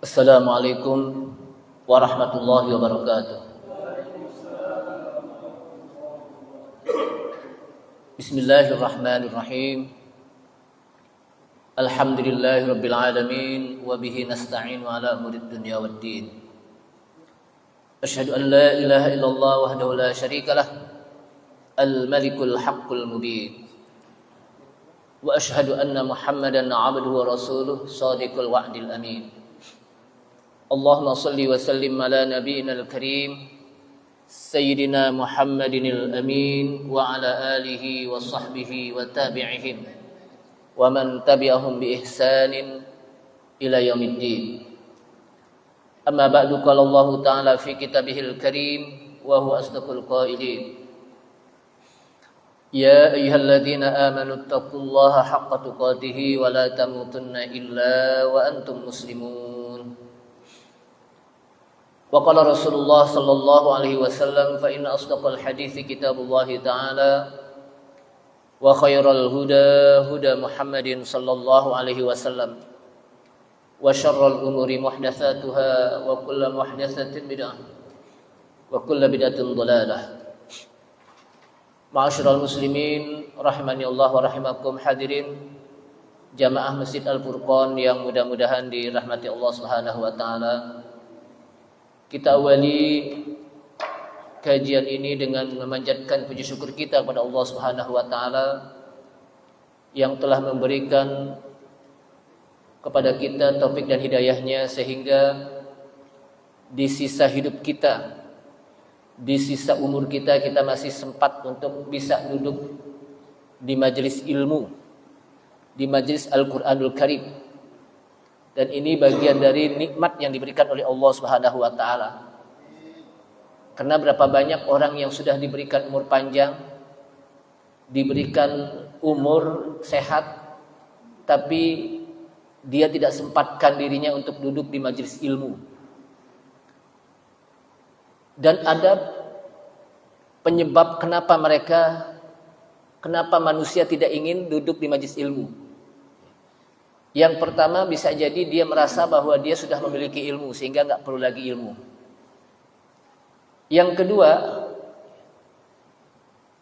Assalamualaikum warahmatullahi wabarakatuh. Bismillahirrahmanirrahim. Alhamdulillahi rabbil alamin wa bihi nasta'in ala umurid dunya waddin. Asyhadu an la ilaha illallah wahdahu la syarika lah, al-malikul haqqul mubin. Wa asyhadu anna Muhammadan 'abduhu wa rasuluh shadiqul wa'dil amin. Allahumma salli wa sallim ala nabiyyina al-karim sayyidina Muhammadinil amin wa ala alihi wa sahbihi wa tabi'ihim wa man tabi'ahum bi ihsanin ila yaumiddin. Amma ba'du, qala Allah ta'ala fi kitabihil karim wa huwa asdaqul qailin. Ya ayyuhalladzina amanu taqullaha haqqa tuqatih wa la tamutunna illa wa antum muslimun. Wa qala Rasulullah sallallahu alaihi wasallam fa inna asdaqal hadithi kitabullah ta'ala wa khairal huda huda Muhammadin sallallahu alaihi wasallam wa syarrul umuri muhdatsatuha wa kullu muhdatsatin bid'ah wa kullu bid'atin dhalalah. Ma'asyiral muslimin rahimani Allah wa rahimakum, hadirin jamaah Masjid Al-Furqan yang mudah-mudahan dirahmati Allah Subhanahu wa taala. Kita awali kajian ini dengan memanjatkan puji syukur kita kepada Allah Subhanahu wa taala yang telah memberikan kepada kita taufik dan hidayahnya sehingga di sisa hidup kita, di sisa umur kita masih sempat untuk bisa duduk di majelis ilmu, di majelis Al-Quranul Karim. Dan ini bagian dari nikmat yang diberikan oleh Allah Subhanahu wa taala. Karena berapa banyak orang yang sudah diberikan umur panjang, diberikan umur sehat, tapi dia tidak sempatkan dirinya untuk duduk di majelis ilmu. Dan ada penyebab kenapa manusia tidak ingin duduk di majelis ilmu. Yang pertama, bisa jadi dia merasa bahwa dia sudah memiliki ilmu sehingga nggak perlu lagi ilmu. Yang kedua,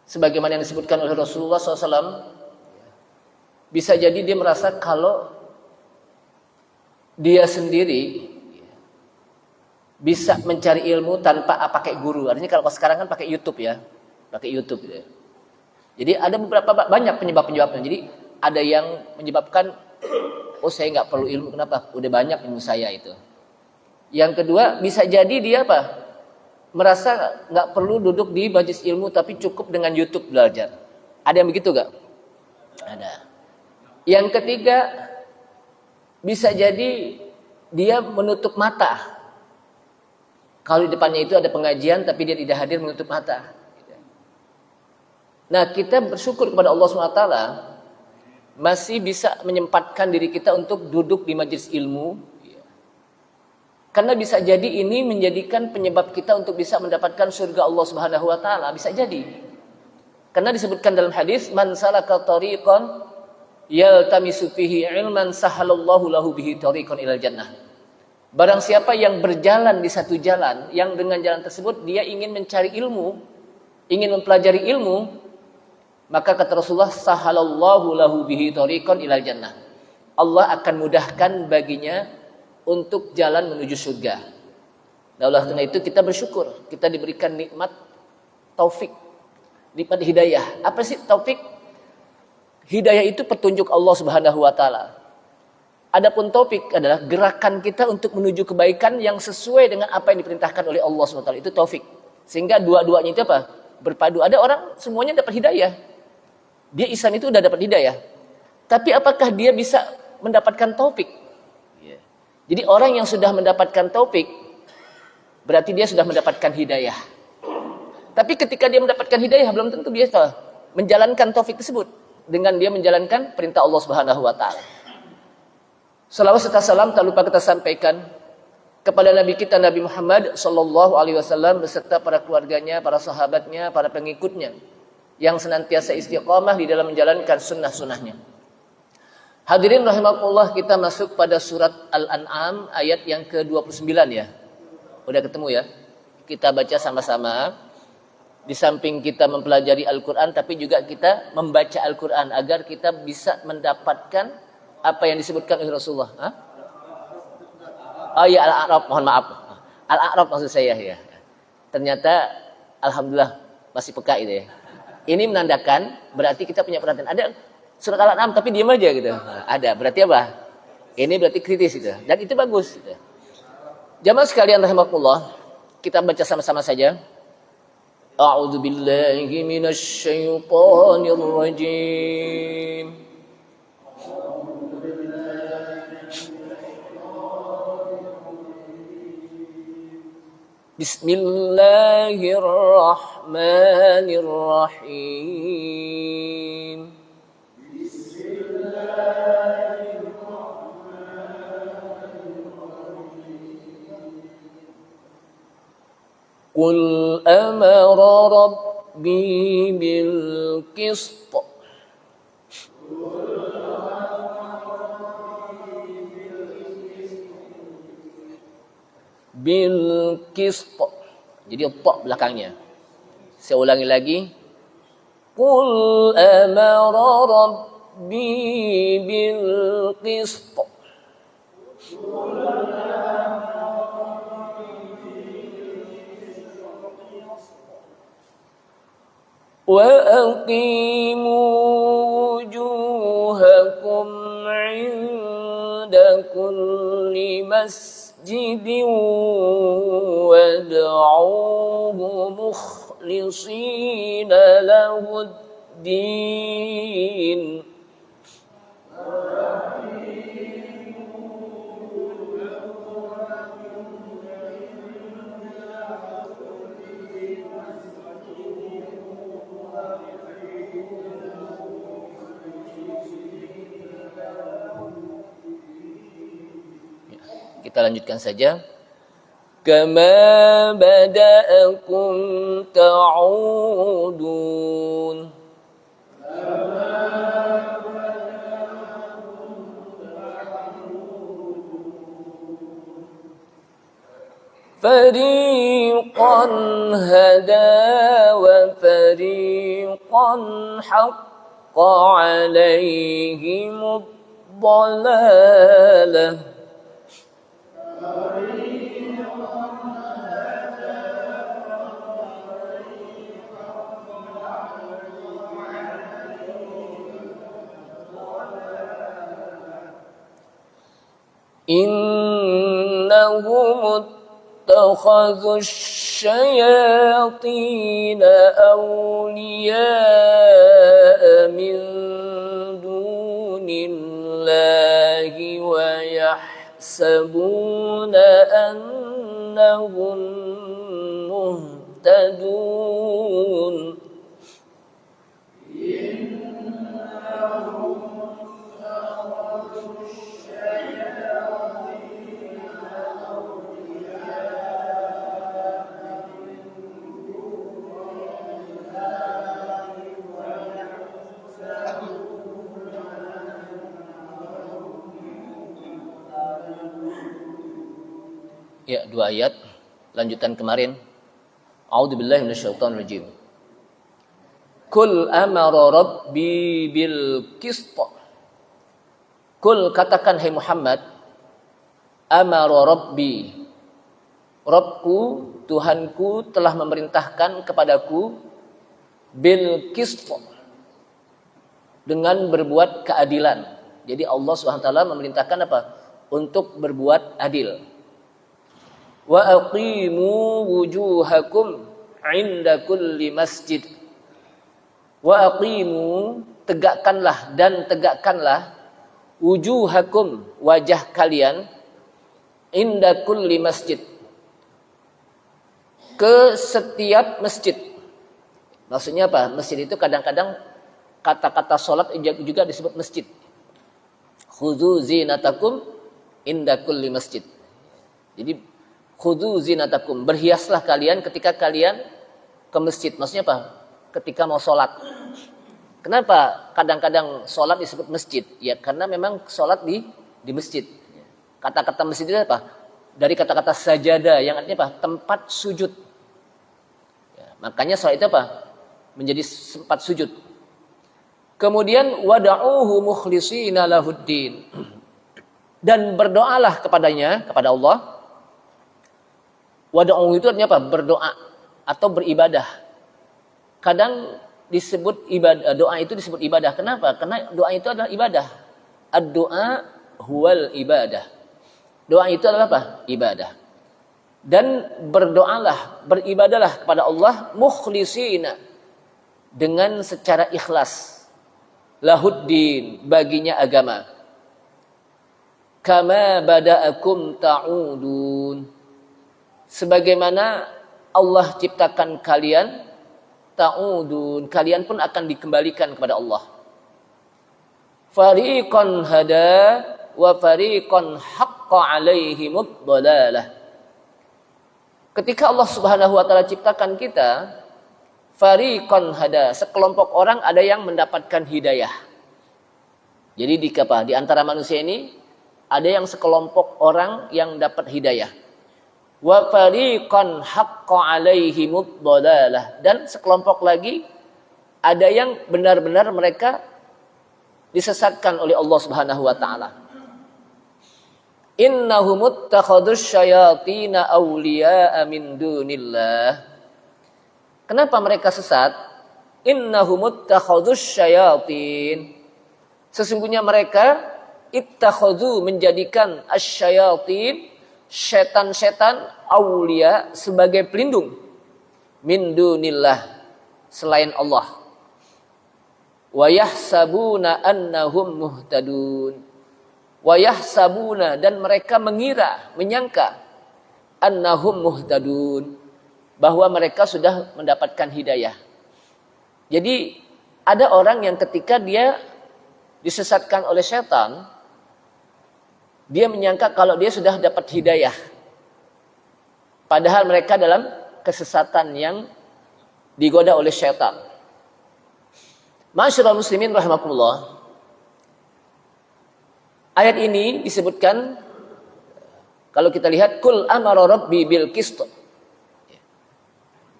sebagaimana yang disebutkan oleh Rasulullah SAW, bisa jadi dia merasa kalau dia sendiri bisa mencari ilmu tanpa pakai guru. Artinya kalau sekarang kan pakai YouTube ya, pakai YouTube. Ya. Jadi ada banyak penyebabnya. Jadi ada yang menyebabkan, oh saya nggak perlu ilmu, kenapa? Udah banyak ilmu saya itu. Yang kedua, bisa jadi dia apa? Merasa nggak perlu duduk di majelis ilmu, tapi cukup dengan YouTube belajar. Ada yang begitu nggak? Ada. Yang ketiga, bisa jadi dia menutup mata. Kalau di depannya itu ada pengajian tapi dia tidak hadir, menutup mata. Nah, kita bersyukur kepada Allah SWT masih bisa menyempatkan diri kita untuk duduk di majelis ilmu. Karena bisa jadi ini menjadikan penyebab kita untuk bisa mendapatkan surga Allah Subhanahu wa taala, bisa jadi. Karena disebutkan dalam hadis, man salaka tariqan yaltamisu fihi ilman sahalallahu lahu bihi tariqan ilal jannah. Barang siapa yang berjalan di satu jalan, yang dengan jalan tersebut dia ingin mencari ilmu, ingin mempelajari ilmu, maka kata Rasulullah, sahalallahu lahu bihi tariqan ilal jannah. Allah akan mudahkan baginya untuk jalan menuju surga. Nah, oleh karena itu kita bersyukur, kita diberikan nikmat taufik, nikmat hidayah. Apa sih taufik? Hidayah itu petunjuk Allah Subhanahu wa taala. Adapun taufik adalah gerakan kita untuk menuju kebaikan yang sesuai dengan apa yang diperintahkan oleh Allah SWT. Itu taufik. Sehingga dua-duanya itu apa? Berpadu. Ada orang semuanya dapat hidayah. Dia Islam itu udah dapat hidayah. Tapi apakah dia bisa mendapatkan taufik? Jadi orang yang sudah mendapatkan taufik, berarti dia sudah mendapatkan hidayah. Tapi ketika dia mendapatkan hidayah, belum tentu dia menjalankan taufik tersebut. Dengan dia menjalankan perintah Allah Subhanahu wa taala. Salawat serta salam tak lupa kita sampaikan kepada Nabi kita Nabi Muhammad sallallahu alaihi wasallam beserta para keluarganya, para sahabatnya, para pengikutnya yang senantiasa istiqamah di dalam menjalankan sunnah-sunnahnya. Hadirin rahimakumullah, kita masuk pada surat Al-An'am ayat yang ke-29 ya. Udah ketemu ya? Kita baca sama-sama. Di samping kita mempelajari Al-Quran, tapi juga kita membaca Al-Quran agar kita bisa mendapatkan apa yang disebutkan oleh Rasulullah. Hah? Oh iya, Al-A'raf, mohon maaf. Al-A'raf maksud saya ya. Ternyata alhamdulillah masih peka itu ya. Ini menandakan berarti kita punya perhatian. Ada surat Al-An'am tapi diam aja gitu. Ada, berarti apa? Ini berarti kritis gitu. Dan itu bagus gitu. Jamaah sekalian rahimakumullah, kita baca sama-sama saja. A'udzu billahi minasy syaithanir rajim. Bismillahirrahmanirrahim. Qul amara rabbi bil qist. Bil qist. Jadi ta belakangnya. Saya ulangi lagi. Qul amara rabbi bil qist. وَأَقِيمُوا وُجُوهَكُمْ عِندَ كُلِّ مَسْجِدٍ وَادْعُوهُ مُخْلِصِينَ لَهُ الدِّينَ. Kita lanjutkan saja. Kama bada'akum ta'udun. Fariqan hada wa fariqan haqqa alaihimud dhalalah. إنهم اتخذوا الشياطين أولياء من دون الله ويحسبون أنهم مهتدون. Ya, 2 ayat lanjutan kemarin. A'udzubillahi minasyaitonir rajim. Kul amara rabbi bil qist. Kul, katakan hai Muhammad, amara rabbi, Rabbku, Tuhanku telah memerintahkan kepadaku bil qist, dengan berbuat keadilan. Jadi Allah SWT memerintahkan apa? Untuk berbuat adil. Wa aqimu wujuhakum 'inda kulli masjid. Wa aqimu, tegakkanlah dan tegakkanlah, wujuhakum, wajah kalian, 'inda kulli masjid, ke setiap masjid. Maksudnya apa? Masjid itu kadang-kadang kata-kata salat juga disebut masjid. Khudzu zinatakum inda kulli masjid. Jadi khudzu zinatakum, berhiaslah kalian ketika kalian ke masjid. Maksudnya apa? Ketika mau sholat. Kenapa kadang-kadang sholat disebut masjid? Ya karena memang sholat di masjid. Kata-kata masjid itu apa? Dari kata-kata sajada yang artinya apa? Tempat sujud. Ya, makanya sholat itu apa? Menjadi tempat sujud. Kemudian wada'uhu mukhlishina lahuddin. Dan berdoalah kepadanya, kepada Allah. Wada'uhu itu artinya apa? Berdoa atau beribadah. Kadang disebut ibadah, doa itu disebut ibadah. Kenapa? Karena doa itu adalah ibadah. Ad-doa huwal ibadah. Doa itu adalah apa? Ibadah. Dan berdoalah, beribadalah kepada Allah mukhlishina, dengan secara ikhlas. Lahuddin, baginya agama. Kama bada'akum ta'udun. Sebagaimana Allah ciptakan kalian, ta'udun, kalian pun akan dikembalikan kepada Allah. Fariqan hada wa fariqan haqqa alaihimud dhalalah. Ketika Allah Subhanahu wa taala ciptakan kita, fariqan hada, sekelompok orang ada yang mendapatkan hidayah. Jadi di antara manusia ini ada yang sekelompok orang yang dapat hidayah. Wa fariqan haqqa alaihimud dhalalah, dan sekelompok lagi ada yang benar-benar mereka disesatkan oleh Allah Subhanahu wa taala. Innahum ittakhadus syayatina awliya'a min dunillah. Kenapa mereka sesat? Innahum ittakhadus syayatin. Sesungguhnya mereka ittakhadhu, menjadikan asyayatin, setan-setan, aulia, sebagai pelindung, min dunillah, selain Allah. Wa yahsabuna annahum muhtadun. Wa yahsabuna, dan mereka mengira, menyangka, annahum muhtadun, bahwa mereka sudah mendapatkan hidayah. Jadi ada orang yang ketika dia disesatkan oleh setan, dia menyangka kalau dia sudah dapat hidayah. Padahal mereka dalam kesesatan yang digoda oleh syaitan. Ma'asyiral muslimin rahimakumullah. Ayat ini disebutkan, kalau kita lihat, kul amara rabbi bil qist.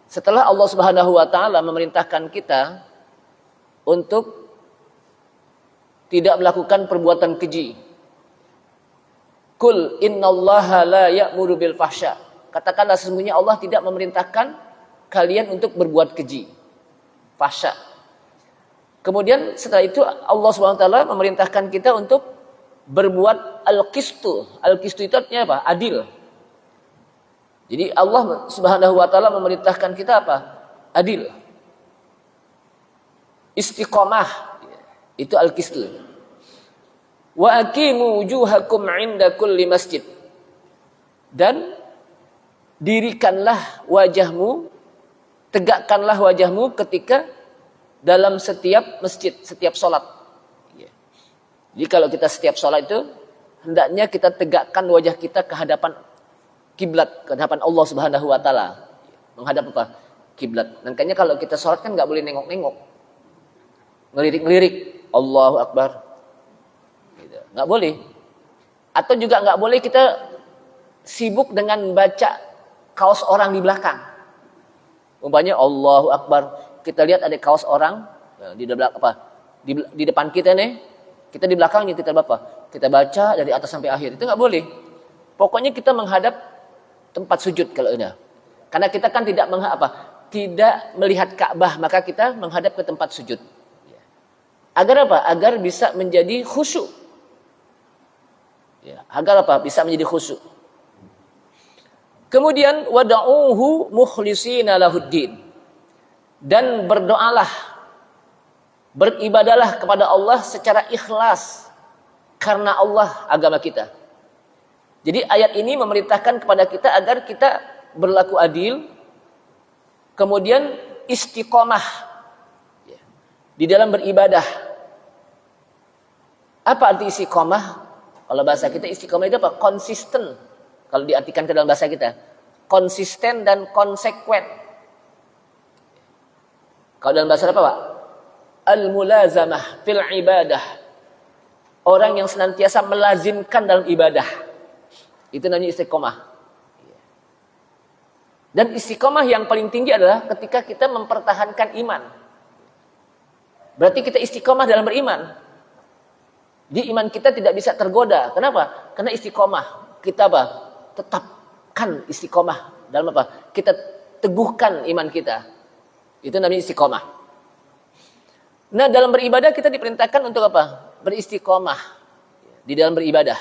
Setelah Allah Subhanahu wa taala memerintahkan kita untuk tidak melakukan perbuatan keji. Kul innallaha la ya'muru bil fahsya. Katakanlah sesungguhnya Allah tidak memerintahkan kalian untuk berbuat keji, fahsya. Kemudian setelah itu Allah Subhanahu wa taala memerintahkan kita untuk berbuat al-qistu. Al-qistu itu artinya apa? Adil. Jadi Allah Subhanahu wa taala memerintahkan kita apa? Adil. Istiqomah. Itu al-qistu. Wa aqimu wujuhakum 'inda kulli masjid. Dan dirikanlah wajahmu, tegakkanlah wajahmu ketika dalam setiap masjid, setiap salat. Jadi kalau kita setiap sholat itu, hendaknya kita tegakkan wajah kita ke hadapan kiblat, ke hadapan Allah Subhanahu wa taala. Menghadap apa? Kiblat. Makanya kalau kita sholat kan nggak boleh nengok-nengok. Ngelirik-ngelirik. Allahu Akbar. Gitu. Nggak boleh. Atau juga nggak boleh kita sibuk dengan baca kaos orang di belakang. Umpamanya Allahu Akbar. Kita lihat ada kaos orang di belakang apa? Di depan kita nih. Kita di belakangnya kita baca dari atas sampai akhir. Itu nggak boleh. Pokoknya kita menghadap tempat sujud kalau ini. Karena kita kan tidak melihat Ka'bah, maka kita menghadap ke tempat sujud. Agar apa? Agar bisa menjadi khusyuk. Ya, agar apa? Bisa menjadi khusyuk. Kemudian wada'uhu mukhlishina lahuddin. Dan berdoalah, beribadalah kepada Allah secara ikhlas karena Allah agama kita. Jadi ayat ini memerintahkan kepada kita agar kita berlaku adil, kemudian istiqomah di dalam beribadah. Apa arti istiqomah? Kalau bahasa kita istiqomah itu apa? Konsisten. Kalau diartikan ke dalam bahasa kita, konsisten dan konsekuen. Kalau dalam bahasa apa, Pak? al-mulazamah fil ibadah. Orang yang senantiasa melazimkan dalam ibadah. Itu namanya istiqomah. Dan istiqomah yang paling tinggi adalah ketika kita mempertahankan iman. Berarti kita istiqomah dalam beriman. Di iman kita tidak bisa tergoda. Kenapa? Karena istiqomah. Kita apa? Tetapkan istiqomah. Dalam apa? Kita teguhkan iman kita. Itu namanya istiqomah. Nah, dalam beribadah kita diperintahkan untuk apa? Beristiqomah di dalam beribadah.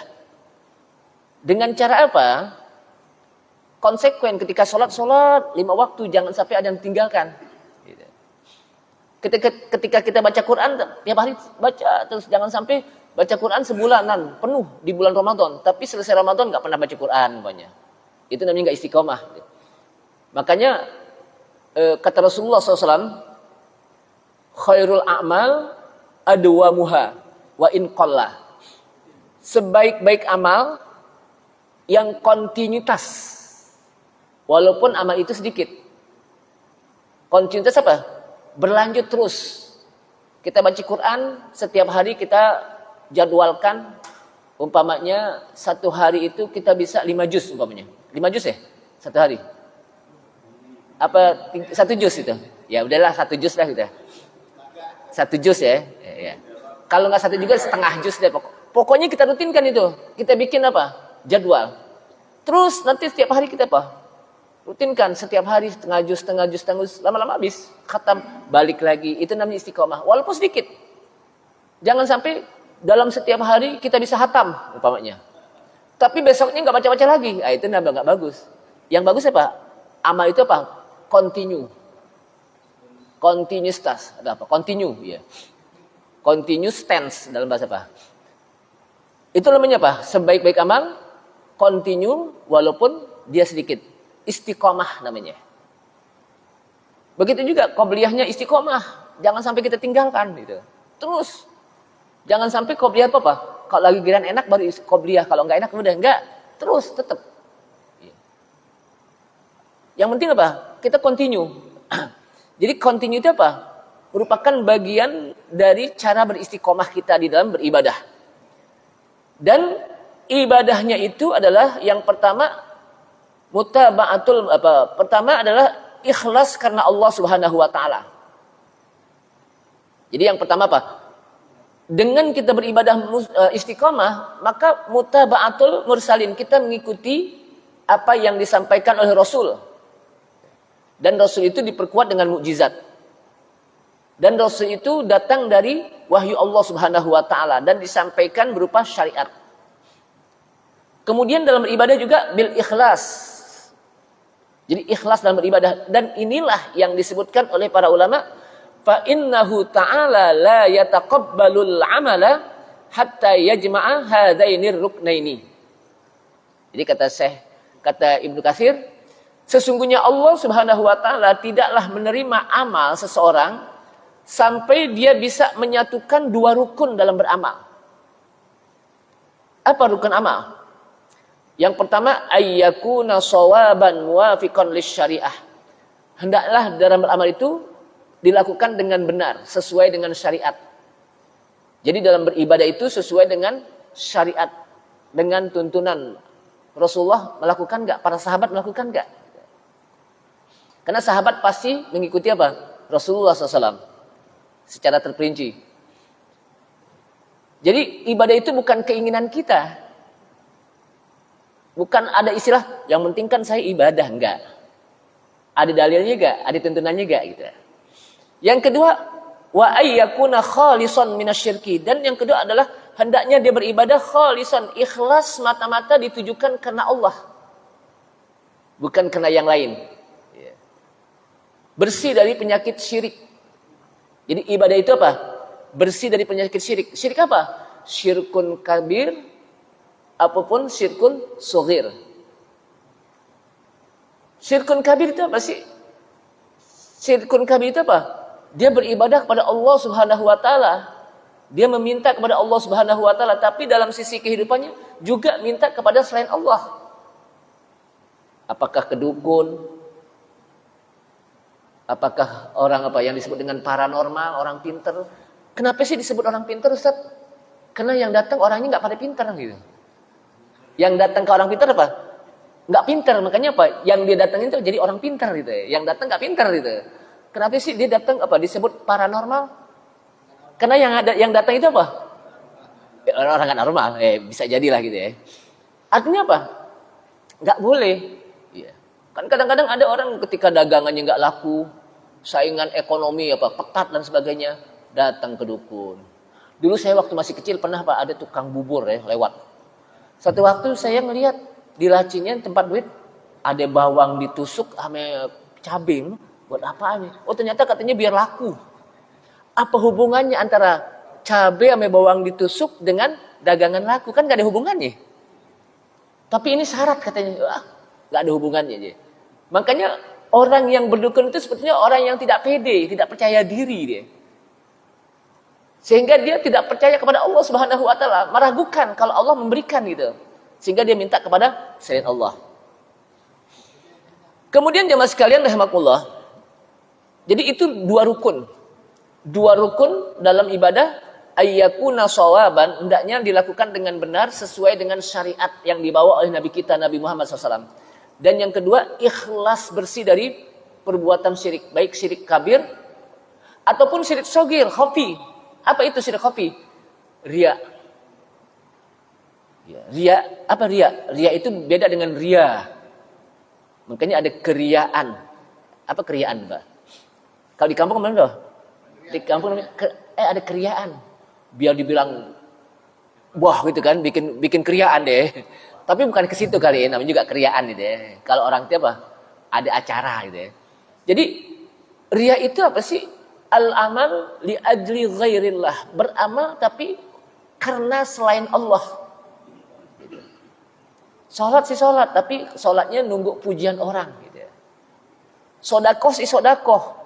Dengan cara apa? Konsekuen ketika sholat 5 waktu, jangan sampai ada yang tinggalkan. Ketika kita baca Quran, tiap hari baca, terus jangan sampai baca Quran sebulanan penuh di bulan Ramadan, tapi selesai Ramadan nggak pernah baca Quran banyak. Itu namanya nggak istiqomah. Makanya kata Rasulullah SAW, khairul a'mal adwamuha wa in qalla. Sebaik-baik amal yang kontinuitas, walaupun amal itu sedikit. Kontinuitas apa? Berlanjut terus. Kita baca Quran setiap hari, kita jadwalkan. Umpamanya satu hari itu kita bisa 5 juz umpamanya. 5 juz ya? Satu hari. Apa 1 juz itu? Ya udahlah 1 juz lah kita. 1 juz ya. Ya. Kalau nggak 1 juga setengah juz deh. Pokoknya kita rutinkan itu. Kita bikin apa? Jadwal. Terus nanti setiap hari kita apa? Rutinkan setiap hari setengah juz. Lama-lama habis. Khatam. Balik lagi. Itu namanya istiqomah. Walaupun sedikit. Jangan sampai dalam setiap hari kita bisa hatam. Umpamanya. Tapi besoknya nggak baca-baca lagi. Nah, itu nggak bagus. Yang bagus apa? Amal itu apa? Continue. Continuous. Ada apa? Continue. Ya. Continuous tense dalam bahasa apa? Itu namanya apa? Sebaik-baik amal, continue walaupun dia sedikit. Istiqomah namanya. Begitu juga qobliyahnya istiqomah. Jangan sampai kita tinggalkan gitu. Terus. Jangan sampai qobliyah apa? Kalau lagi giliran enak baru qobliyah, kalau enggak enak udah enggak. Terus tetap. Yang penting apa? Kita continue. Jadi continue itu apa? Merupakan bagian dari cara beristiqomah kita di dalam beribadah. Dan ibadahnya itu adalah yang pertama mutaba'atul apa? Pertama adalah ikhlas karena Allah Subhanahu wa taala. Jadi yang pertama apa? Dengan kita beribadah istiqomah, maka mutaba'atul mursalin, kita mengikuti apa yang disampaikan oleh Rasul. Dan Rasul itu diperkuat dengan mukjizat. Dan Rasul itu datang dari wahyu Allah Subhanahu wa taala dan disampaikan berupa syariat. Kemudian dalam beribadah juga bil ikhlas. Jadi ikhlas dalam beribadah, dan inilah yang disebutkan oleh para ulama, fa innahu ta'ala la yataqabbalul amala hatta yajma'a hadainir ruknaini. Jadi kata Ibnu Katsir, sesungguhnya Allah Subhanahu wa taala tidaklah menerima amal seseorang sampai dia bisa menyatukan 2 rukun dalam beramal. Apa rukun amal? Yang pertama, ayyakuna shawaban muwafiqan lisyariah. Hendaklah dalam beramal itu dilakukan dengan benar, sesuai dengan syariat. Jadi dalam beribadah itu sesuai dengan syariat, dengan tuntunan Rasulullah melakukan enggak? Para sahabat melakukan enggak? Karena sahabat pasti mengikuti apa? Rasulullah SAW. Secara terperinci. Jadi ibadah itu bukan keinginan kita. Bukan ada istilah, yang penting kan saya ibadah, enggak. Ada dalilnya enggak? Ada tuntunannya enggak? Gitu. Yang kedua, wa ayyakuna khalisan minasyirki. Dan yang kedua adalah hendaknya dia beribadah khalisan, ikhlas mata-mata ditujukan karena Allah. Bukan karena yang lain. Bersih dari penyakit syirik. Jadi ibadah itu apa? Bersih dari penyakit syirik. Syirik apa? Syirkun kabir, apapun syirkun shaghir. Syirkun kabir itu apa sih? Syirkun kabir itu apa? Dia beribadah kepada Allah Subhanahu wa taala. Dia meminta kepada Allah Subhanahu wa taala, tapi dalam sisi kehidupannya juga minta kepada selain Allah. Apakah kedukun? Apakah orang apa yang disebut dengan paranormal, orang pinter, Kenapa sih disebut orang pintar, Ustaz? Karena yang datang orangnya nggak pada pintar gitu. Yang datang ke orang pintar apa? Nggak pintar, makanya apa? Yang dia datangin itu jadi orang pintar gitu ya. Yang datang nggak pintar gitu. Kenapa sih dia datang apa? Disebut paranormal? Karena yang datang itu apa? Ya, orang nggak normal, bisa jadilah gitu ya. Artinya apa? Nggak boleh. Ya. Kan kadang-kadang ada orang ketika dagangannya nggak laku, saingan ekonomi apa ketat dan sebagainya, datang ke dukun. Dulu saya waktu masih kecil pernah Pak ada tukang bubur ya lewat. Satu waktu saya ngelihat di lacinya tempat duit ada bawang ditusuk sama cabai. Buat apa nih? Oh ternyata katanya biar laku. Apa hubungannya antara cabai sama bawang ditusuk dengan dagangan laku? Kan gak ada hubungannya. Tapi ini syarat katanya. Gak ada hubungannya aja. Makanya orang yang berdukun itu sepertinya orang yang tidak pede, tidak percaya diri dia. Sehingga dia tidak percaya kepada Allah Subhanahu wa taala, meragukan kalau Allah memberikan gitu. Sehingga dia minta kepada selain Allah. Kemudian jemaah sekalian rahimakumullah. Jadi itu dua rukun. Dua rukun dalam ibadah ayyakuna shawaban, hendaknya dilakukan dengan benar sesuai dengan syariat yang dibawa oleh Nabi kita Nabi Muhammad SAW. Dan yang kedua, ikhlas bersih dari perbuatan syirik, baik syirik kabir ataupun syirik sogir, khafi. Apa itu syirik khafi? Ria. Ya, ria, apa ria? Ria itu beda dengan ria. Makanya ada keriaan. Apa keriaan, Mbak? Kalau di kampung mana loh? Di kampung ada keriaan. Biar dibilang wah gitu kan, bikin keriaan deh. Tapi bukan ke situ kali ya, namanya juga keriaan gitu ya. Kalau orang itu apa? Ada acara gitu ya. Jadi ria itu apa sih? Al-amal li ajli ghairillah. Beramal tapi karena selain Allah. Sholat sih sholat, tapi sholatnya nunggu pujian orang. Gitu ya. Sodakoh sih sodakoh,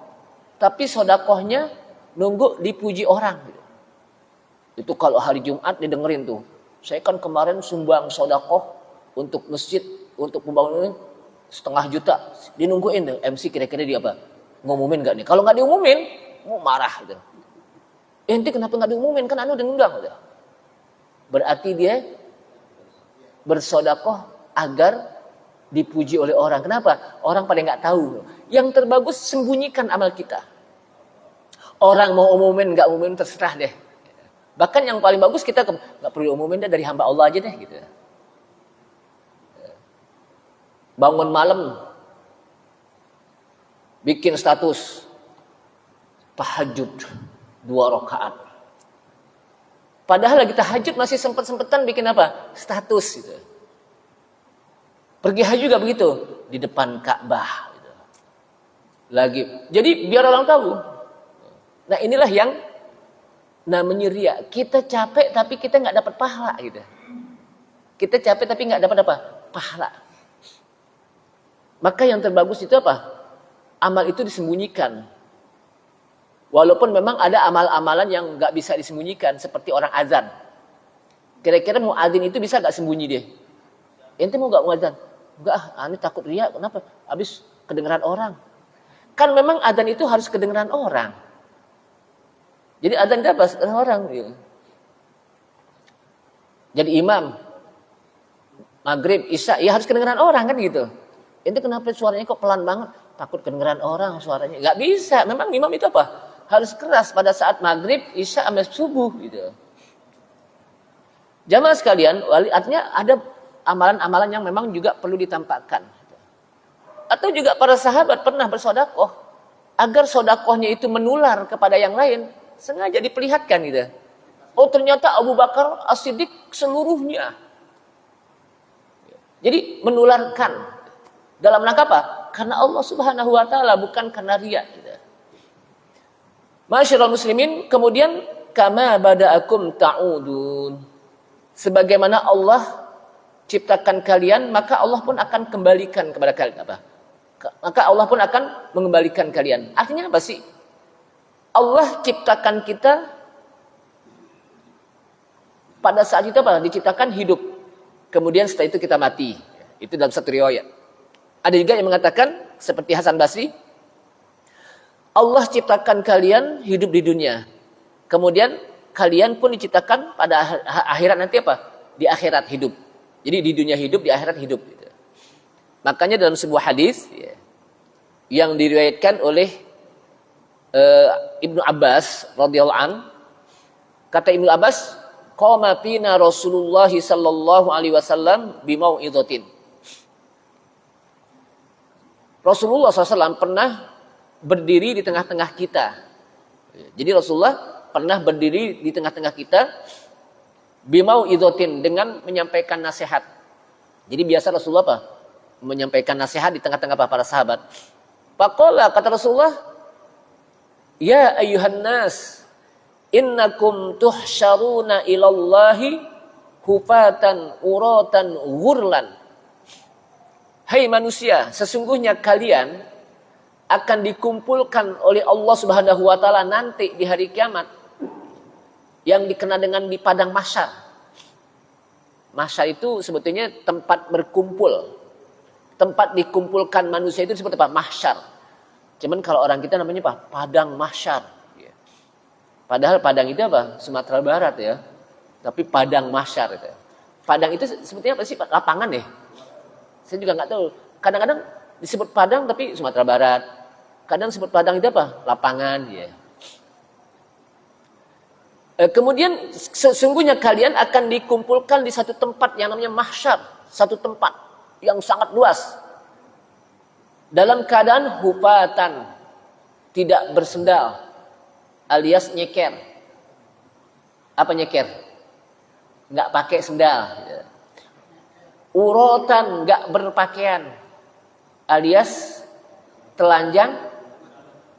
tapi sodakohnya nunggu dipuji orang. Gitu. Itu kalau hari Jumat didengerin tuh. Saya kan kemarin sumbang sodakoh untuk masjid, untuk pembangunan 500 juta. Dinungguin tuh MC kira-kira dia apa? Ngumumin gak nih? Kalau gak diumumin, mau marah gitu. Ente kenapa gak diumumin? Kan anu udah ngundang gitu. Berarti dia bersodakoh agar dipuji oleh orang. Kenapa? Orang pada nggak tahu. Yang terbagus sembunyikan amal kita. Orang mau umumin nggak umumin terserah deh. Bahkan yang paling bagus kita nggak perlu umumin deh, dari hamba Allah aja deh gitu. Bangun malam, bikin status tahajud 2 rakaat. Padahal lagi tahajud masih sempet-sempetan bikin apa? Status gitu. Pergi haji juga begitu, di depan Ka'bah gitu. Lagi. Jadi biar orang tahu. Nah, inilah yang namanya riya. Kita capek tapi kita nggak dapat pahala gitu. Kita capek tapi nggak dapat apa? Pahala. Maka yang terbagus itu apa? Amal itu disembunyikan. Walaupun memang ada amal-amalan yang nggak bisa disembunyikan, seperti orang azan. Kira-kira mau azan itu bisa nggak sembunyi dia? Ente mau nggak mau azan? Enggak, ini takut riya. Kenapa? Habis kedengeran orang. Kan memang azan itu harus kedengeran orang. Jadi azan itu apa? Orang. Jadi imam, maghrib, isya, ya harus kedengeran orang kan gitu. Ente kenapa suaranya kok pelan banget? Takut kedengeran orang suaranya. Nggak bisa. Memang imam itu apa? Harus keras pada saat maghrib, isya, sampai subuh gitu. Jamaah sekalian, artinya ada amalan-amalan yang memang juga perlu ditampakkan. Atau juga para sahabat pernah bersodakoh agar sodakohnya itu menular kepada yang lain, sengaja diperlihatkan gitu. Oh ternyata Abu Bakar As-Siddiq seluruhnya. Jadi menularkan dalam rangka apa? Karena Allah Subhanahu wa taala, bukan karena riya gitu. Masyaallah muslimin, kemudian kama bada'akum ta'udun. Sebagaimana Allah ciptakan kalian, maka Allah pun akan kembalikan kepada kalian apa? Maka Allah pun akan mengembalikan kalian. Artinya apa sih? Allah ciptakan kita pada saat itu apa? Diciptakan hidup. Kemudian setelah itu kita mati. Itu dalam satu riwayat. Ada juga yang mengatakan seperti Hasan Basri, Allah ciptakan kalian hidup di dunia. Kemudian kalian pun diciptakan pada akhirat nanti apa? Di akhirat hidup. Jadi di dunia hidup, di akhirat hidup. Gitu. Makanya dalam sebuah hadis ya, yang diriwayatkan oleh Ibnu Abbas radhiyallahu an, kata Ibnu Abbas, qama fina Rasulullah sallallahu alaihi wasallam bimau'izatin. Rasulullah SAW pernah berdiri di tengah-tengah kita. Jadi Rasulullah pernah berdiri di tengah-tengah kita bimau'izatin, dengan menyampaikan nasihat. Jadi biasa Rasulullah apa? Menyampaikan nasihat di tengah-tengah para sahabat. Faqala, kata Rasulullah, ya ayyuhan nas, innakum tuhsyaruna ilallahi hufatan uratan ghurlan. Hai manusia, sesungguhnya kalian akan dikumpulkan oleh Allah Subhanahu wa taala nanti di hari kiamat, yang dikenal dengan di padang mahsyar. Mahsyar itu sebetulnya tempat berkumpul. Tempat dikumpulkan manusia itu disebut apa? Mahsyar. Cuman kalau orang kita namanya apa? Padang mahsyar. Padahal padang itu apa? Sumatera Barat ya. Tapi padang mahsyar itu. Padang itu sebetulnya apa sih? Lapangan ya. Saya juga nggak tahu. Kadang-kadang disebut padang tapi Sumatera Barat. Kadang disebut padang itu apa? Lapangan ya. Kemudian sesungguhnya kalian akan dikumpulkan di satu tempat yang namanya mahsyar. Satu tempat yang sangat luas. Dalam keadaan hufatan, tidak bersendal, alias nyeker. Apa nyeker? Nggak pakai sendal. Urotan, nggak berpakaian, alias telanjang,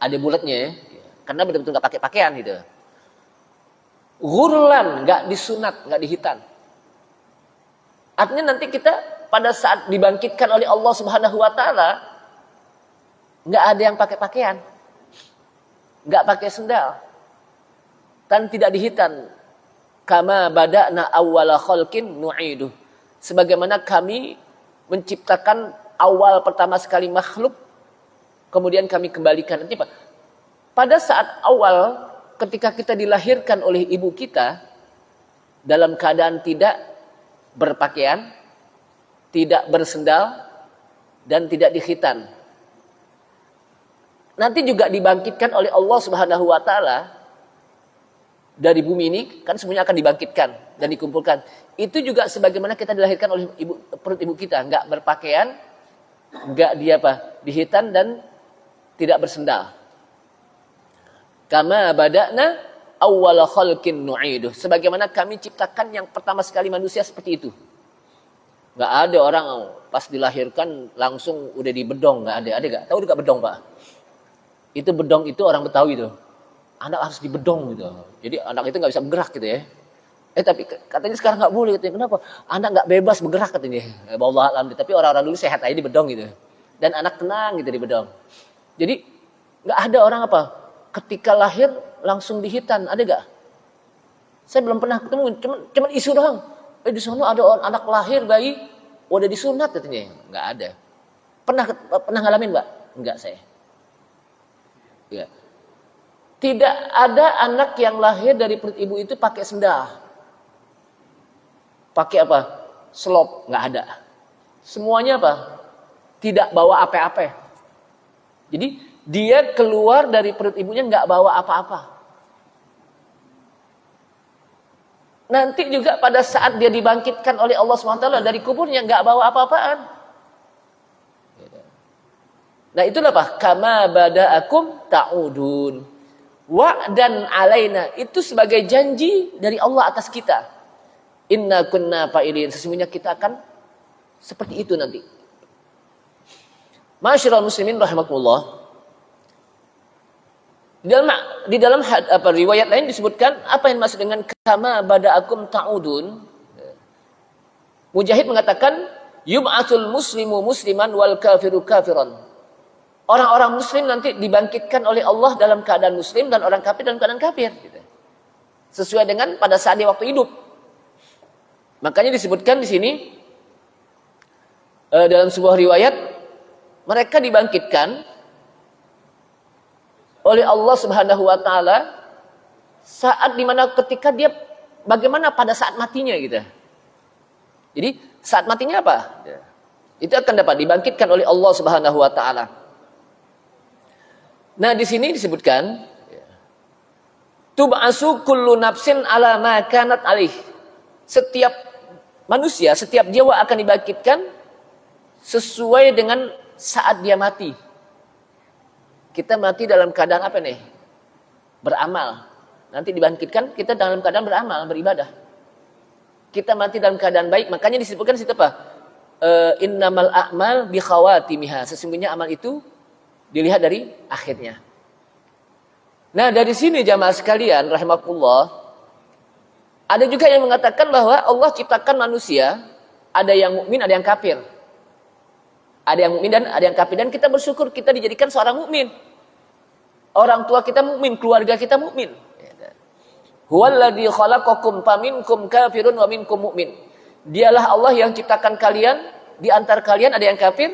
ada bulatnya ya. Karena betul-betul nggak pakai pakaian gitu. Ghurlan, nggak disunat, nggak dihitan. Artinya nanti kita pada saat dibangkitkan oleh Allah Subhanahu wa taala, nggak ada yang pakai pakaian, nggak pakai sendal, dan tidak dihitan. Kama bada'na awwala khalqin nu'iduh. Sebagaimana kami menciptakan awal pertama sekali makhluk, kemudian kami kembalikan. Nanti Pak, pada saat awal ketika kita dilahirkan oleh ibu kita dalam keadaan tidak berpakaian, tidak bersendal, dan tidak dikhitan. Nanti juga dibangkitkan oleh Allah Subhanahu wa taala dari bumi ini, kan semuanya akan dibangkitkan dan dikumpulkan. Itu juga sebagaimana kita dilahirkan oleh perut ibu kita, nggak berpakaian, nggak dihitan dan tidak bersendal. Kama bada'na awwala khalqin nu'iduh. Sebagaimana kami ciptakan yang pertama sekali manusia seperti itu. Nggak ada orang pas dilahirkan langsung udah dibedong, nggak ada. Ada nggak? Tahu juga bedong Pak? Itu bedong itu orang Betawi itu. Anak harus dibedong gitu. Jadi anak itu nggak bisa bergerak gitu ya. Tapi katanya sekarang nggak boleh katanya. Kenapa? Anak nggak bebas bergerak katanya. Wallahu a'lam. Tapi orang-orang dulu sehat aja dibedong gitu. Dan anak tenang gitu dibedong. Jadi nggak ada orang apa? Ketika lahir langsung dihitan, ada gak? Saya belum pernah ketemu, cuman isu doang. Di sana ada anak lahir bayi udah disunat katanya, nggak ada. Pernah ngalamin Mbak? Enggak saya. Ya. Tidak ada anak yang lahir dari perut ibu itu pakai sendal. Pakai apa? Selop, nggak ada. Semuanya apa? Tidak bawa apa-apa. Jadi dia keluar dari perut ibunya nggak bawa apa-apa. Nanti juga pada saat dia dibangkitkan oleh Allah SWT dari kuburnya nggak bawa apa-apaan. Nah itulah apa? Kama bada'akum ta'udun. Wa'dan alaina. Itu sebagai janji dari Allah atas kita. Inna kunna fa'ilin. Sesungguhnya kita akan seperti itu nanti. Ma'asyiral muslimin rahimakumullah. Di dalam riwayat lain disebutkan apa yang maksud dengan kama bada'akum ta'udun. Mujahid mengatakan yub'atsul muslimu musliman wal kafiru kafiran. Orang-orang muslim nanti dibangkitkan oleh Allah dalam keadaan muslim dan orang kafir dalam keadaan kafir. Sesuai dengan pada saat dia waktu hidup. Makanya disebutkan di sini dalam sebuah riwayat mereka dibangkitkan oleh Allah Subhanahu wa taala saat dimana ketika dia bagaimana pada saat matinya gitu. Jadi saat matinya apa? Itu akan dapat dibangkitkan oleh Allah Subhanahu wa taala. Nah, di sini disebutkan tub'asu kullu nafsin ala ma kanat alih. Setiap manusia, setiap jiwa akan dibangkitkan sesuai dengan saat dia mati. Kita mati dalam keadaan apa nih? Beramal. Nanti dibangkitkan kita dalam keadaan beramal, beribadah. Kita mati dalam keadaan baik, makanya disebutkan situ apa? Innamal a'mal bi khawatimiha. Sesungguhnya amal itu dilihat dari akhirnya. Nah, dari sini jamaah sekalian rahimakumullah, ada juga yang mengatakan bahwa Allah ciptakan manusia, ada yang mukmin, ada yang kafir. Ada yang mukmin dan ada yang kafir, dan kita bersyukur kita dijadikan seorang mukmin. Orang tua kita mukmin, keluarga kita mukmin. Huwallazi khalaqakum faminkum kafirun wa minkum mu'min. Dialah Allah yang ciptakan kalian, di antara kalian ada yang kafir,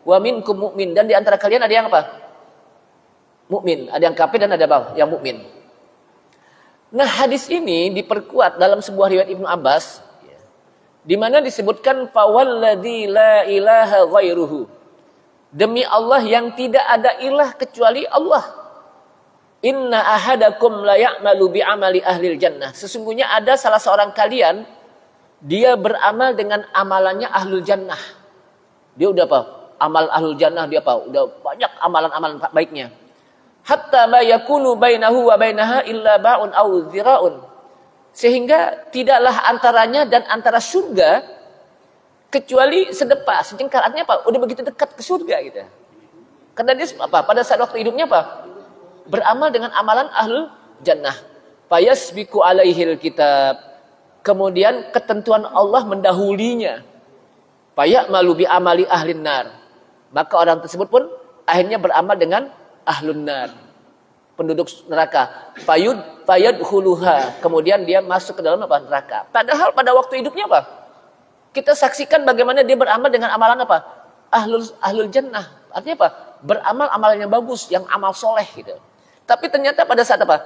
wa minkum mu'min, dan di antara kalian ada yang apa? Mukmin, ada yang kafir dan ada yang mukmin. Nah, hadis ini diperkuat dalam sebuah riwayat Ibnu Abbas di mana disebutkan fawalladzi la ilaha ghairuhu. Demi Allah yang tidak ada ilah kecuali Allah. Inna ahadakum la ya'malu bi'amali ahlil jannah. Sesungguhnya ada salah seorang kalian, dia beramal dengan amalannya ahlul jannah. Dia udah apa? Amal ahlul jannah dia apa? Udah banyak amalan-amalan baiknya. Hatta ma yakunu bainahu wa bainaha illa ba'un aw dhira'un. Sehingga tidaklah antaranya dan antara surga kecuali sedepa, sejengkal. Artinya apa? Udah begitu dekat ke surga gitu. Karena dia apa? Pada saat waktu hidupnya apa? Beramal dengan amalan ahlul jannah. Fayasbiqu alaihil kitab. Kemudian ketentuan Allah mendahulinya. Fayamalu bi amali ahlin nar. Maka orang tersebut pun akhirnya beramal dengan ahlun nar, penduduk neraka. Fayadkhuluha. Kemudian dia masuk ke dalam apa? Neraka. Padahal pada waktu hidupnya apa? Kita saksikan bagaimana dia beramal dengan amalan apa? Ahlul jannah. Artinya apa? Beramal amalan yang bagus, yang amal soleh gitu. Tapi ternyata pada saat apa?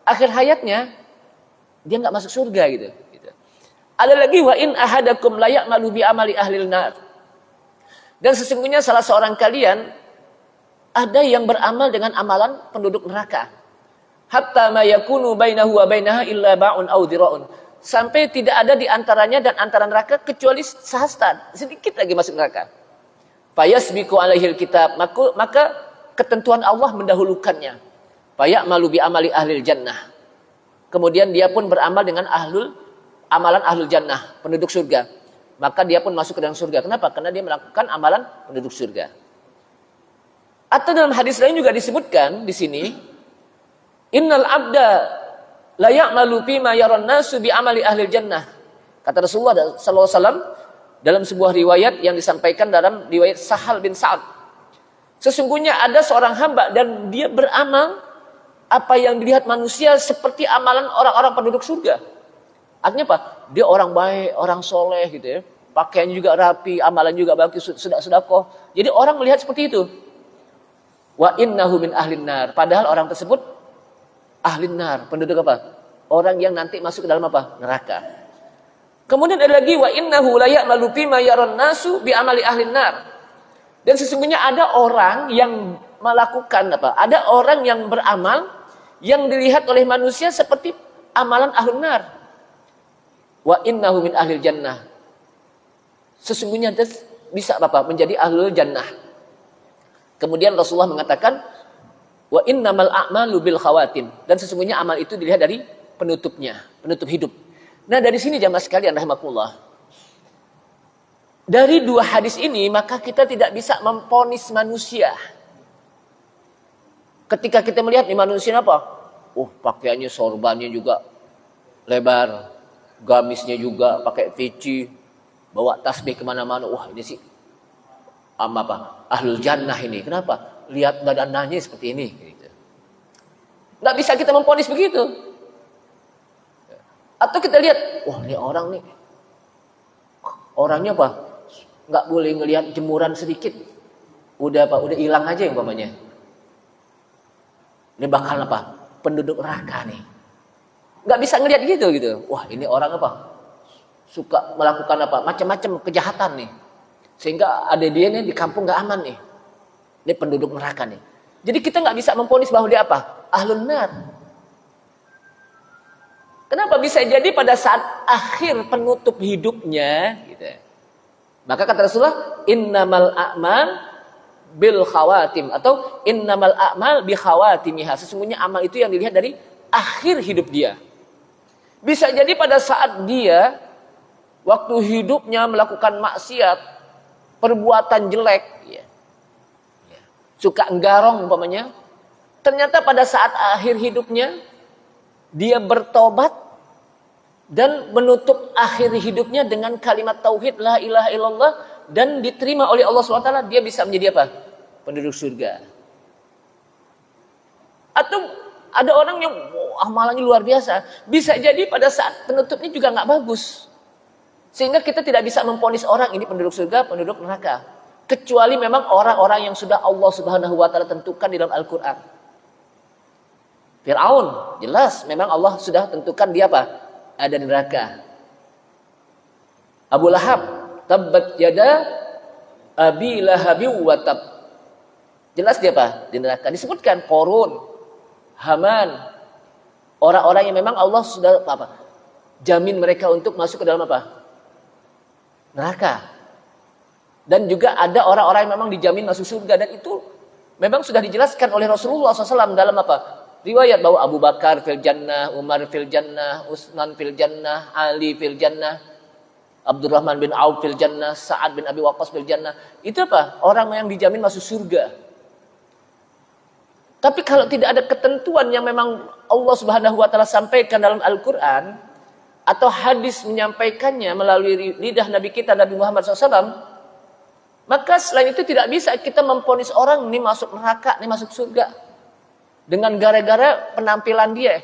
Akhir hayatnya dia nggak masuk surga gitu. Ada lagi wa in ahadakum la ya'malu bi amali ahlil nar. Dan sesungguhnya salah seorang kalian ada yang beramal dengan amalan penduduk neraka. Hatta ma yakunu bainahu wa bainaha illa ba'un aw dhira'un. Sampai tidak ada di antaranya dan antara neraka kecuali sehasta, sedikit lagi masuk neraka. Fayasbiqu alaihil kitab. Maka ketentuan Allah mendahulukannya. Fayamalu bi amali ahlil jannah. Kemudian dia pun beramal dengan amalan ahlul jannah, penduduk surga. Maka dia pun masuk ke dalam surga. Kenapa? Karena dia melakukan amalan penduduk surga. Atau dalam hadis lain juga disebutkan di sini, innal abda la ya'malu bima yaran nasu bi amali ahlil jannah. Kata Rasulullah sallallahu alaihi wasallam dalam sebuah riwayat yang disampaikan dalam riwayat Sahal bin Sa'ad. Sesungguhnya ada seorang hamba dan dia beramal apa yang dilihat manusia seperti amalan orang-orang penduduk surga. Artinya apa? Dia orang baik, orang soleh gitu ya. Pakaiannya juga rapi, amalan juga bagus, sedekah. Jadi orang melihat seperti itu. Wa innahu min ahlin nar. Padahal orang tersebut ahlin nar, penduduk apa? Orang yang nanti masuk ke dalam apa? Neraka. Kemudian ada lagi wa innahu la ya'malu bima yaran nasu bi amali ahlin nar. Dan sesungguhnya ada orang yang melakukan apa? Ada orang yang beramal yang dilihat oleh manusia seperti amalan ahlun nar. Wa innahu min ahlil jannah. Sesungguhnya dia bisa apa? Menjadi ahlul jannah. Kemudian Rasulullah mengatakan wa innamal a'malu bil khawatim. Dan sesungguhnya amal itu dilihat dari penutupnya, penutup hidup. Nah, dari sini jamaah sekalian rahimakumullah. Dari dua hadis ini maka kita tidak bisa memponis manusia. Ketika kita melihat di manusia apa? Pakaiannya sorbannya juga lebar, gamisnya juga pakai peci, bawa tasbih kemana-mana. Ini sih apa? Ahlul jannah ini. Kenapa? Lihat badannya seperti ini. Nggak bisa kita memponis begitu. Atau kita lihat, ini orang nih, orangnya apa? Nggak boleh ngelihat jemuran sedikit, udah hilang aja umpamanya. Ini bakal apa? Penduduk neraka nih. nggak bisa ngelihat gitu. Wah, ini orang apa? Suka melakukan apa? Macam-macam kejahatan nih. Sehingga ada dia nih di kampung nggak aman nih. Ini penduduk neraka nih. Jadi kita nggak bisa memvonis bahwa dia apa? Ahlun nar. Kenapa bisa jadi pada saat akhir penutup hidupnya gitu. Maka kata Rasulullah, innamal a'mal bil khawatim atau innamal a'mal bi khawatimiha. Sesungguhnya amal itu yang dilihat dari akhir hidup dia. Bisa jadi pada saat dia waktu hidupnya melakukan maksiat, perbuatan jelek, ya. Suka nggarong umpamanya. Ternyata pada saat akhir hidupnya dia bertobat dan menutup akhir hidupnya dengan kalimat tauhid la ilaha illallah dan diterima oleh Allah SWT, dia bisa menjadi apa? Penduduk surga. Atau ada orang yang amalannya luar biasa, bisa jadi pada saat penutupnya juga nggak bagus. Sehingga kita tidak bisa memvonis orang ini penduduk surga, penduduk neraka. Kecuali memang orang-orang yang sudah Allah Subhanahu wa taala tentukan di dalam Al-Qur'an. Fir'aun, jelas memang Allah sudah tentukan dia apa? Ada di neraka. Abu Lahab, tabbat yada abi lahabi wa tab. Jelas dia apa? Di neraka. Disebutkan Qarun, Haman, orang-orang yang memang Allah sudah apa? Jamin mereka untuk masuk ke dalam apa? Neraka. Dan juga ada orang-orang yang memang dijamin masuk surga, dan itu memang sudah dijelaskan oleh Rasulullah SAW dalam apa? Riwayat bahwa Abu Bakar fil jannah, Umar fil jannah, Utsman fil jannah, Ali fil jannah, Abdurrahman bin Auf fil jannah, Sa'ad bin Abi Waqqas fil jannah. Itu apa? Orang yang dijamin masuk surga. Tapi kalau tidak ada ketentuan yang memang Allah Subhanahu wa taala sampaikan dalam Al-Qur'an atau hadis menyampaikannya melalui lidah Nabi kita Nabi Muhammad SAW, maka selain itu tidak bisa kita memvonis orang ini masuk neraka, ini masuk surga dengan gara-gara penampilan dia,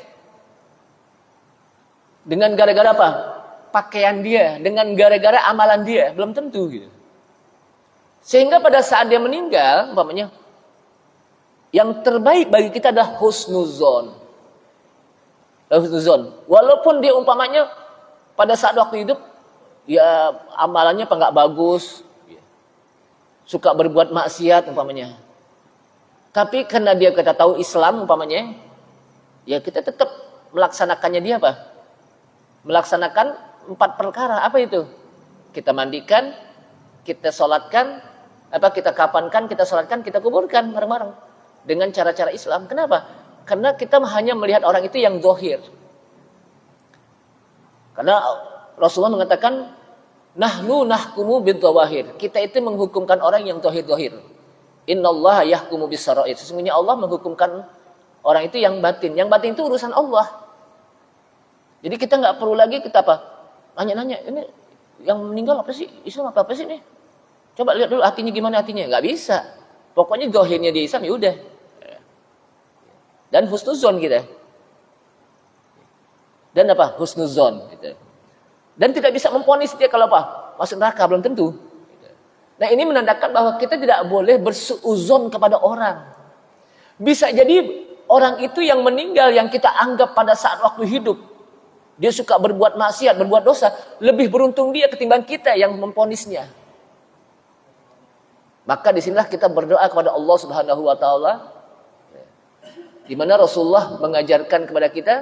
dengan gara-gara apa? Pakaian dia, dengan gara-gara amalan dia, belum tentu gitu. Sehingga pada saat dia meninggal, umpamanya, yang terbaik bagi kita adalah husnuzon. Husnuzon. Walaupun dia umpamanya pada saat waktu hidup, ya amalannya apa nggak bagus, suka berbuat maksiat umpamanya. Tapi karena dia kita tahu Islam umpamanya, ya kita tetap melaksanakannya dia apa? Melaksanakan 4 perkara. Apa itu? Kita mandikan, kita sholatkan, kita kapankan, kita sholatkan, kita kuburkan bareng-bareng. Dengan cara-cara Islam. Kenapa? Karena kita hanya melihat orang itu yang zahir. Karena Rasulullah mengatakan, nahnu nahkumu bid-dhawahir. Kita itu menghukumkan orang yang zahir-zahir. Innallaha yahkumu bis-sarair. Sesungguhnya Allah menghukumkan orang itu yang batin. Yang batin itu urusan Allah. Jadi kita nggak perlu lagi kita apa? Nanya-nanya, ini yang meninggal apa sih? Islam apa sih nih? Coba lihat dulu hatinya gimana hatinya. Nggak bisa. Pokoknya zahirnya di Islam ya udah. Dan husnuzon kita. Dan apa? Husnuzon gitu. Dan tidak bisa memvonis dia kalau apa? Masuk neraka belum tentu. Nah, ini menandakan bahwa kita tidak boleh bersuuzon kepada orang. Bisa jadi orang itu yang meninggal yang kita anggap pada saat waktu hidup, dia suka berbuat maksiat, berbuat dosa, lebih beruntung dia ketimbang kita yang memvonisnya. Maka disinilah kita berdoa kepada Allah Subhanahu wa taala, di mana Rasulullah mengajarkan kepada kita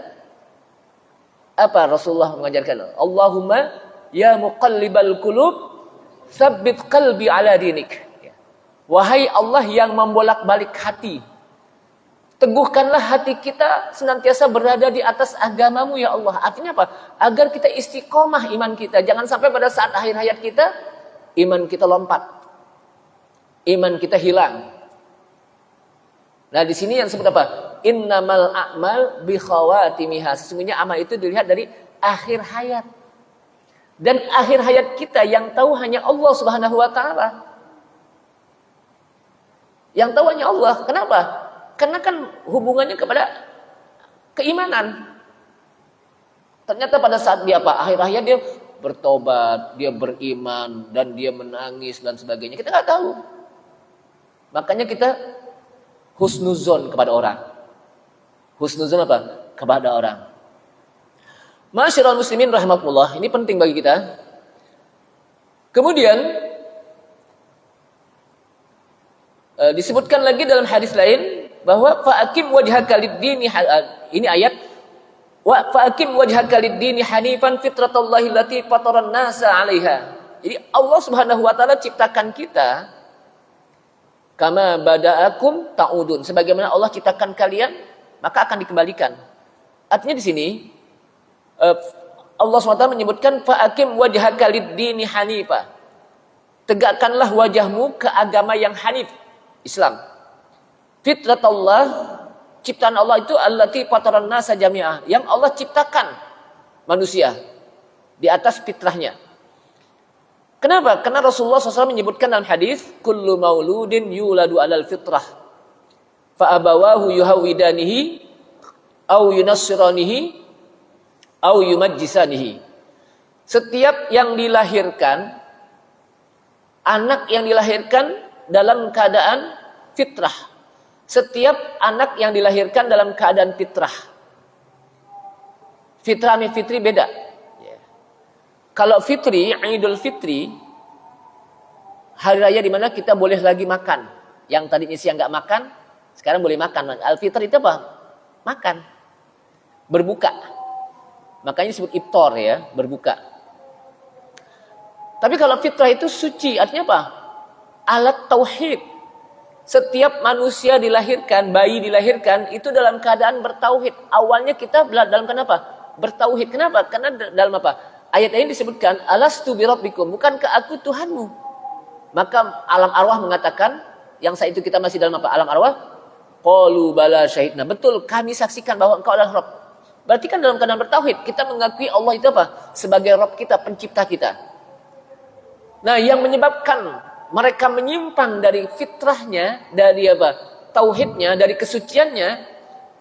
apa? Rasulullah mengajarkan, Allahumma ya muqallibal qulub tsabbit qalbi ala dinik. Wahai Allah yang membolak-balik hati, teguhkanlah hati kita senantiasa berada di atas agamamu ya Allah. Artinya apa? Agar kita istiqomah iman kita. Jangan sampai pada saat akhir hayat kita, iman kita lompat. Iman kita hilang. Nah, di sini yang disebut apa? Innamal a'mal bi khawatimiha. Sesungguhnya amal itu dilihat dari akhir hayat. Dan akhir hayat kita yang tahu hanya Allah Subhanahu wa taala. Yang tahu hanya Allah. Kenapa? Karena kan hubungannya kepada keimanan. Ternyata pada saat dia apa? Akhir hayat dia bertobat, dia beriman, dan dia menangis dan sebagainya. Kita nggak tahu. Makanya kita husnuzon kepada orang. Husnuzon apa? Kepada orang. Ma'asyiral muslimin rahimakumullah, ini penting bagi kita. Kemudian disebutkan lagi dalam hadis lain bahwa fa'akim wajhaka lid-dini, ini ayat, wa fa'akim wajhaka lid-dini hanifan fitratallahi allati fataran nasa 'alaiha. Jadi Allah Subhanahu wa taala ciptakan kita kama bada'akum ta'udun, sebagaimana Allah ciptakan kalian maka akan dikembalikan. Artinya di sini Allah SWT menyebutkan fa'akim wajhaka lid-dini hanifa. Tegakkanlah wajahmu ke agama yang hanif, Islam. Fitratullah, ciptaan Allah itu allati fataran nasa jami'ah, yang Allah ciptakan manusia di atas fitrahnya. Kenapa? Karena Rasulullah SAW menyebutkan dalam hadis, kullu mauludin yuladu alal fitrah, fa abawahu yuhawidanihi au yunassiranihi au yumajjisanihi. Setiap yang dilahirkan, anak yang dilahirkan dalam keadaan fitrah. Setiap anak yang dilahirkan dalam keadaan fitrah. Fitrah sama fitri beda. Kalau fitri, Idul Fitri, hari raya di mana kita boleh lagi makan. Yang tadinya siang nggak makan, sekarang boleh makan. Al-Fitr itu apa? Makan. Berbuka. Makanya disebut iftar ya, berbuka. Tapi kalau fitrah itu suci, artinya apa? Alat tauhid. Setiap manusia dilahirkan, bayi dilahirkan, itu dalam keadaan bertauhid. Awalnya kita dalam keadaan apa? Bertauhid. Kenapa? Karena dalam apa? Ayat ini disebutkan, alastu birabbikum, bukankah aku Tuhanmu? Maka alam arwah mengatakan, yang saat itu kita masih dalam apa? Alam arwah, qalu bala syahidna. Betul, kami saksikan bahwa engkau adalah Rabb. Berarti kan dalam keadaan bertauhid, kita mengakui Allah itu apa? Sebagai Rabb kita, pencipta kita. Nah, yang menyebabkan mereka menyimpang dari fitrahnya, dari apa? Tauhidnya, dari kesuciannya,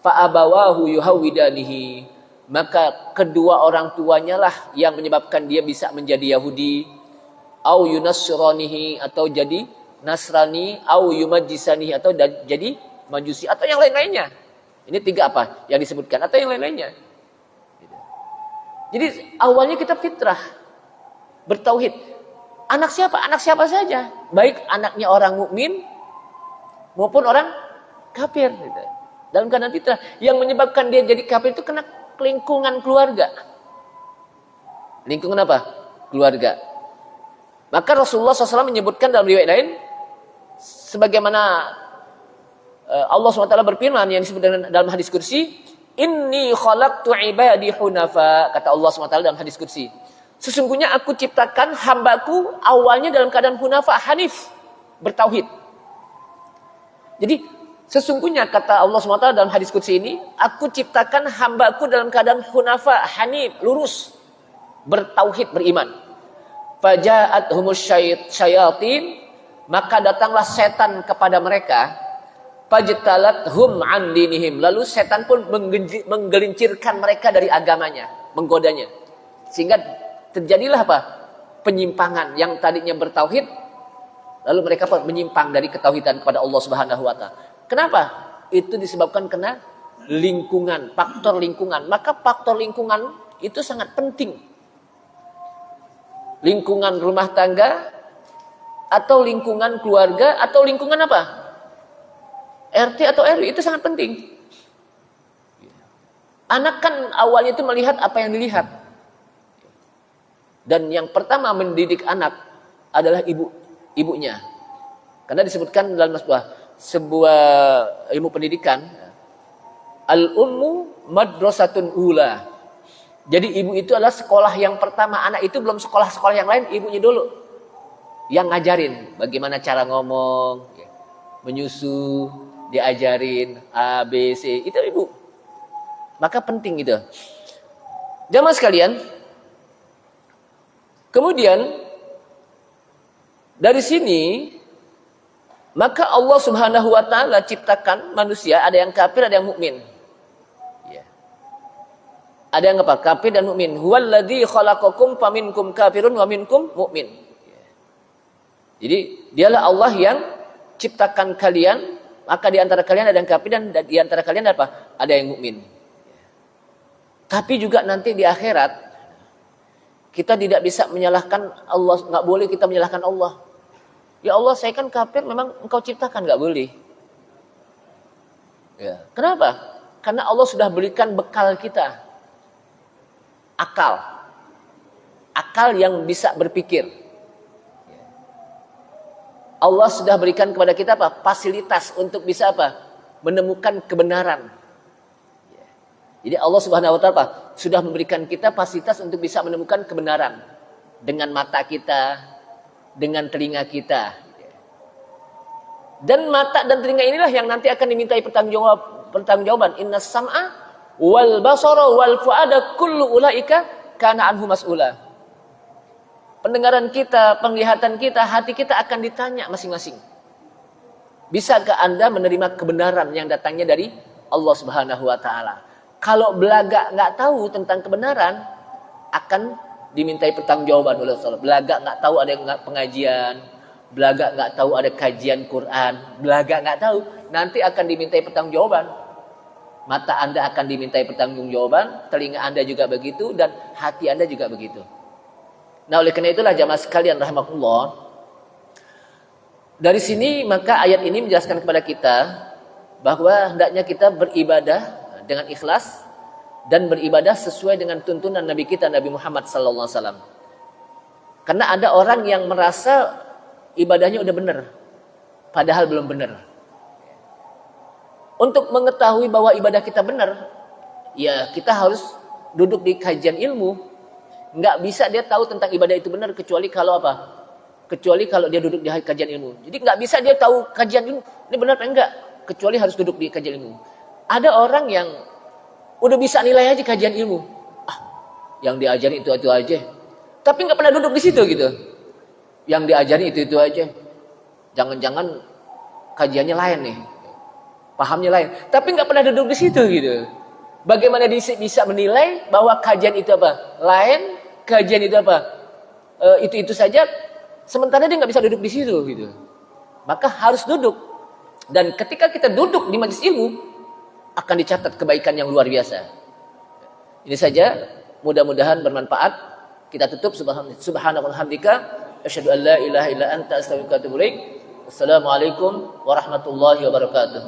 fa abawahu yuhawidanihi. Maka kedua orang tuanya lah yang menyebabkan dia bisa menjadi Yahudi, au yunassiranihi, atau jadi Nasrani, au yumajjisanihi, atau jadi Majusi, atau yang lain-lainnya. Ini tiga apa yang disebutkan, atau yang lain-lainnya. Jadi awalnya kita fitrah, bertauhid. Anak siapa? Anak siapa saja, baik anaknya orang mukmin maupun orang kafir. Dalam keadaan fitrah, yang menyebabkan dia jadi kafir itu kena lingkungan keluarga. Lingkungan apa? Keluarga. Maka Rasulullah SAW menyebutkan dalam riwayat lain, sebagaimana Allah SWT berfirman yang disebut dalam hadis kursi, inni khalaqtu ibadi hunafa, kata Allah SWT dalam hadis kursi, sesungguhnya aku ciptakan hambaku awalnya dalam keadaan hunafa, hanif, bertauhid. Jadi sesungguhnya kata Allah SWT dalam hadis qudsi ini, aku ciptakan hambaku dalam keadaan hunafa, hanif, lurus, bertauhid, beriman. Faja'athumus syayatin, maka datanglah setan kepada mereka, fajtalathum an dinihim, lalu setan pun menggelincirkan mereka dari agamanya, menggodanya. Sehingga terjadilah apa? Penyimpangan, yang tadinya bertauhid lalu mereka menyimpang dari ketauhidan kepada Allah Subhanahu wa taala. Kenapa? Itu disebabkan karena lingkungan, faktor lingkungan. Maka faktor lingkungan itu sangat penting. Lingkungan rumah tangga, atau lingkungan keluarga, atau lingkungan apa? RT atau RW, itu sangat penting. Anak kan awalnya itu melihat apa yang dilihat. Dan yang pertama mendidik anak adalah ibunya. Karena disebutkan dalam sebuah ilmu pendidikan, al-ummu madrasatun ula. Jadi ibu itu adalah sekolah yang pertama. Anak itu belum sekolah-sekolah yang lain, ibunya dulu yang ngajarin bagaimana cara ngomong, menyusu, diajarin A, B, C, itu ibu. Maka penting itu. Jamaah sekalian, kemudian dari sini maka Allah Subhanahu wa taala ciptakan manusia, ada yang kafir, ada yang mukmin. Ya. Ada yang apa? Kafir dan mukmin. Huwallazi khalaqakum faminkum kafirun wa minkum mukmin. Ya. Jadi dialah Allah yang ciptakan kalian, maka di antara kalian ada yang kafir dan di antara kalian ada apa? Ada yang mukmin. Ya. Tapi juga nanti di akhirat kita tidak bisa menyalahkan Allah, nggak boleh kita menyalahkan Allah. Ya Allah, saya kan kafir, memang engkau ciptakan, nggak boleh. Ya. Kenapa? Karena Allah sudah berikan bekal kita, akal, akal yang bisa berpikir. Allah sudah berikan kepada kita apa? Fasilitas untuk bisa apa? Menemukan kebenaran. Jadi Allah Subhanahu wa taala sudah memberikan kita fasilitas untuk bisa menemukan kebenaran dengan mata kita, dengan telinga kita. Dan mata dan telinga inilah yang nanti akan dimintai pertanggungjawaban. Innas sam'a wal basara wal fuada kullu ulaika kana anhu mas'ula. Pendengaran kita, penglihatan kita, hati kita akan ditanya masing-masing. Bisakah Anda menerima kebenaran yang datangnya dari Allah Subhanahu wa taala? Kalau belaga nggak tahu tentang kebenaran, akan dimintai pertanggungjawaban oleh Allah. Belaga nggak tahu ada pengajian, belaga nggak tahu ada kajian Quran, belaga nggak tahu, nanti akan dimintai pertanggungjawaban. Mata Anda akan dimintai pertanggungjawaban, telinga Anda juga begitu, dan hati Anda juga begitu. Nah, oleh karena itulah jamaah sekalian rahimakumullah, dari sini maka ayat ini menjelaskan kepada kita bahwa hendaknya kita beribadah dengan ikhlas dan beribadah sesuai dengan tuntunan Nabi kita Nabi Muhammad sallallahu alaihi wasallam. Karena ada orang yang merasa ibadahnya udah benar, padahal belum benar. Untuk mengetahui bahwa ibadah kita benar, ya kita harus duduk di kajian ilmu. Nggak bisa dia tahu tentang ibadah itu benar kecuali kalau apa? Kecuali kalau dia duduk di kajian ilmu. Jadi nggak bisa dia tahu kajian ilmu ini benar apa enggak, kecuali harus duduk di kajian ilmu. Ada orang yang udah bisa nilai aja kajian ilmu. Yang diajarin itu aja. Tapi nggak pernah duduk di situ gitu. Yang diajarin itu aja. Jangan-jangan kajiannya lain nih. Pahamnya lain. Tapi nggak pernah duduk di situ gitu. Bagaimana dia bisa menilai bahwa kajian itu apa? Lain, kajian itu apa? Itu saja. Sementara dia nggak bisa duduk di situ gitu. Maka harus duduk. Dan ketika kita duduk di majelis ilmu, akan dicatat kebaikan yang luar biasa. Ini saja, mudah-mudahan bermanfaat. Kita tutup. Subhanallah hamdika, asyhadu an la ilaha illa anta astaghfiruka wa atubu ilaik. Wassalamualaikum warahmatullahi wabarakatuh.